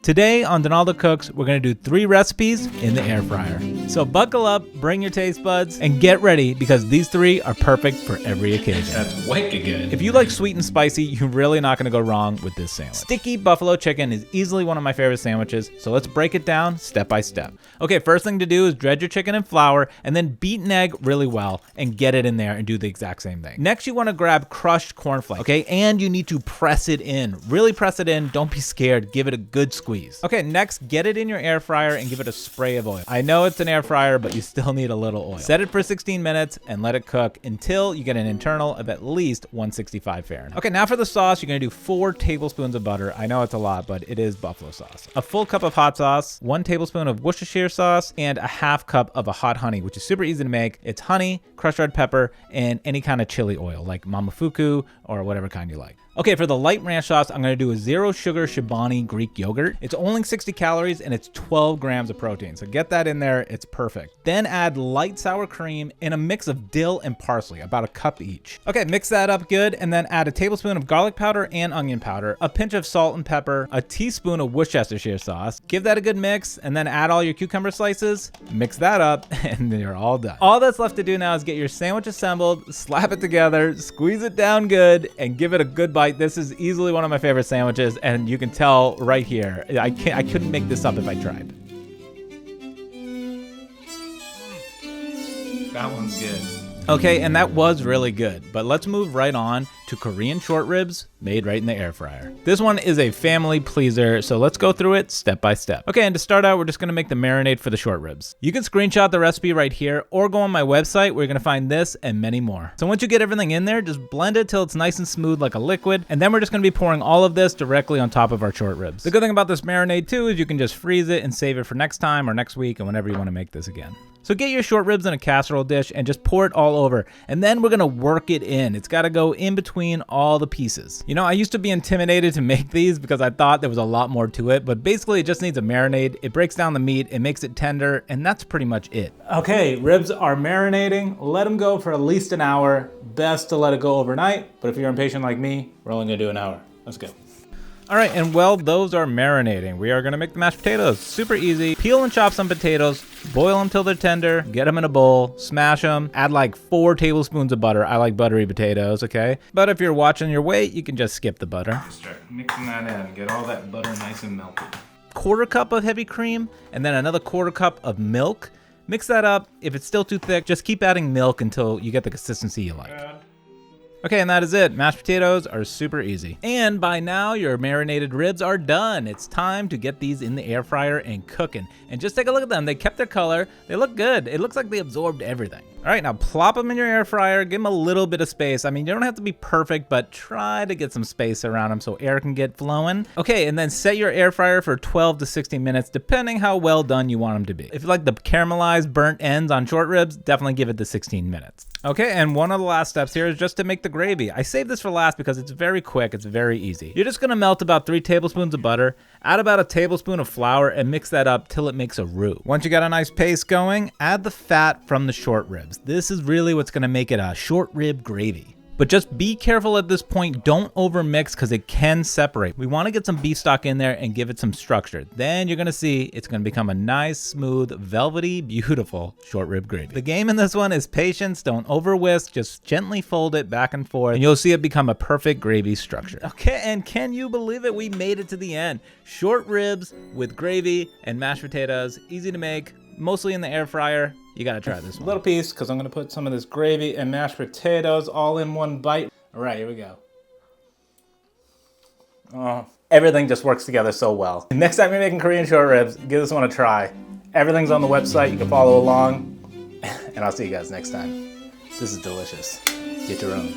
Today on Donaldo Cooks, we're gonna do 3 recipes in the air fryer. So buckle up, bring your taste buds, and get ready because these 3 are perfect for every occasion. That's wicked good. If you like sweet and spicy, you're really not gonna go wrong with this sandwich. Sticky buffalo chicken is easily one of my favorite sandwiches, so let's break it down step by step. Okay, first thing to do is dredge your chicken in flour and then beat an egg really well and get it in there and do the exact same thing. Next, you wanna grab crushed cornflakes, okay? And you need to press it in. Really press it in, don't be scared, give it a good squeeze. Okay, next, get it in your air fryer and give it a spray of oil. I know it's an air fryer, but you still need a little oil. Set it for 16 minutes and let it cook until you get an internal of at least 165 Fahrenheit. Okay, now for the sauce, you're gonna do 4 tablespoons of butter. I know it's a lot, but it is buffalo sauce. A full cup of hot sauce, 1 tablespoon of Worcestershire sauce, and a half cup of a hot honey, which is super easy to make. It's honey, crushed red pepper, and any kind of chili oil, like Mamafuku or whatever kind you like. Okay, for the light ranch sauce, I'm gonna do a 0 sugar Chobani Greek yogurt. It's only 60 calories and it's 12 grams of protein. So get that in there, it's perfect. Then add light sour cream and a mix of dill and parsley, about a cup each. Okay, mix that up good and then add a tablespoon of garlic powder and onion powder, a pinch of salt and pepper, a teaspoon of Worcestershire sauce. Give that a good mix and then add all your cucumber slices, mix that up, and then you're all done. All that's left to do now is get your sandwich assembled, slap it together, squeeze it down good, and give it a good bite. This is easily one of my favorite sandwiches, and you can tell right here, I couldn't make this up if I tried. That one's good. Okay, and that was really good, but let's move right on to Korean short ribs made right in the air fryer. This one is a family pleaser, so let's go through it step by step. Okay, and to start out, we're just gonna make the marinade for the short ribs. You can screenshot the recipe right here or go on my website where you're gonna find this and many more. So once you get everything in there, just blend it till it's nice and smooth like a liquid, and then we're just gonna be pouring all of this directly on top of our short ribs. The good thing about this marinade too is you can just freeze it and save it for next time or next week and whenever you wanna make this again. So get your short ribs in a casserole dish and just pour it all over. And then we're gonna work it in. It's gotta go in between all the pieces. You know, I used to be intimidated to make these because I thought there was a lot more to it, but basically it just needs a marinade. It breaks down the meat, it makes it tender, and that's pretty much it. Okay, ribs are marinating. Let them go for at least an hour. Best to let it go overnight, but if you're impatient like me, we're only gonna do an hour. Let's go. All right, and while those are marinating, we are gonna make the mashed potatoes. Super easy. Peel and chop some potatoes, boil them till they're tender, get them in a bowl, smash them, add like 4 tablespoons of butter. I like buttery potatoes, okay? But if you're watching your weight, you can just skip the butter. Start mixing that in, get all that butter nice and melted. 1/4 cup of heavy cream, and then another 1/4 cup of milk. Mix that up. If it's still too thick, just keep adding milk until you get the consistency you like. Okay, and that is it. Mashed potatoes are super easy. And by now, your marinated ribs are done. It's time to get these in the air fryer and cooking. And just take a look at them. They kept their color. They look good. It looks like they absorbed everything. All right, now plop them in your air fryer. Give them a little bit of space. I mean, you don't have to be perfect, but try to get some space around them so air can get flowing. Okay, and then set your air fryer for 12 to 16 minutes, depending how well done you want them to be. If you like the caramelized burnt ends on short ribs, definitely give it the 16 minutes. Okay, and one of the last steps here is just to make the gravy. I saved this for last because it's very quick, it's very easy. You're just gonna melt about 3 tablespoons of butter, add about a tablespoon of flour, and mix that up till it makes a roux. Once you got a nice paste going, add the fat from the short ribs. This is really what's gonna make it a short rib gravy. But just be careful at this point, don't overmix because it can separate. We wanna get some beef stock in there and give it some structure. Then you're gonna see it's gonna become a nice, smooth, velvety, beautiful short rib gravy. The game in this one is patience, don't over whisk, just gently fold it back and forth and you'll see it become a perfect gravy structure. Okay, and can you believe it? We made it to the end. Short ribs with gravy and mashed potatoes, easy to make, mostly in the air fryer. You gotta try this one. Little piece, because I'm gonna put some of this gravy and mashed potatoes all in one bite. All right, here we go. Oh, everything just works together so well. Next time you're making Korean short ribs, give this one a try. Everything's on the website, you can follow along. And I'll see you guys next time. This is delicious. Get your own.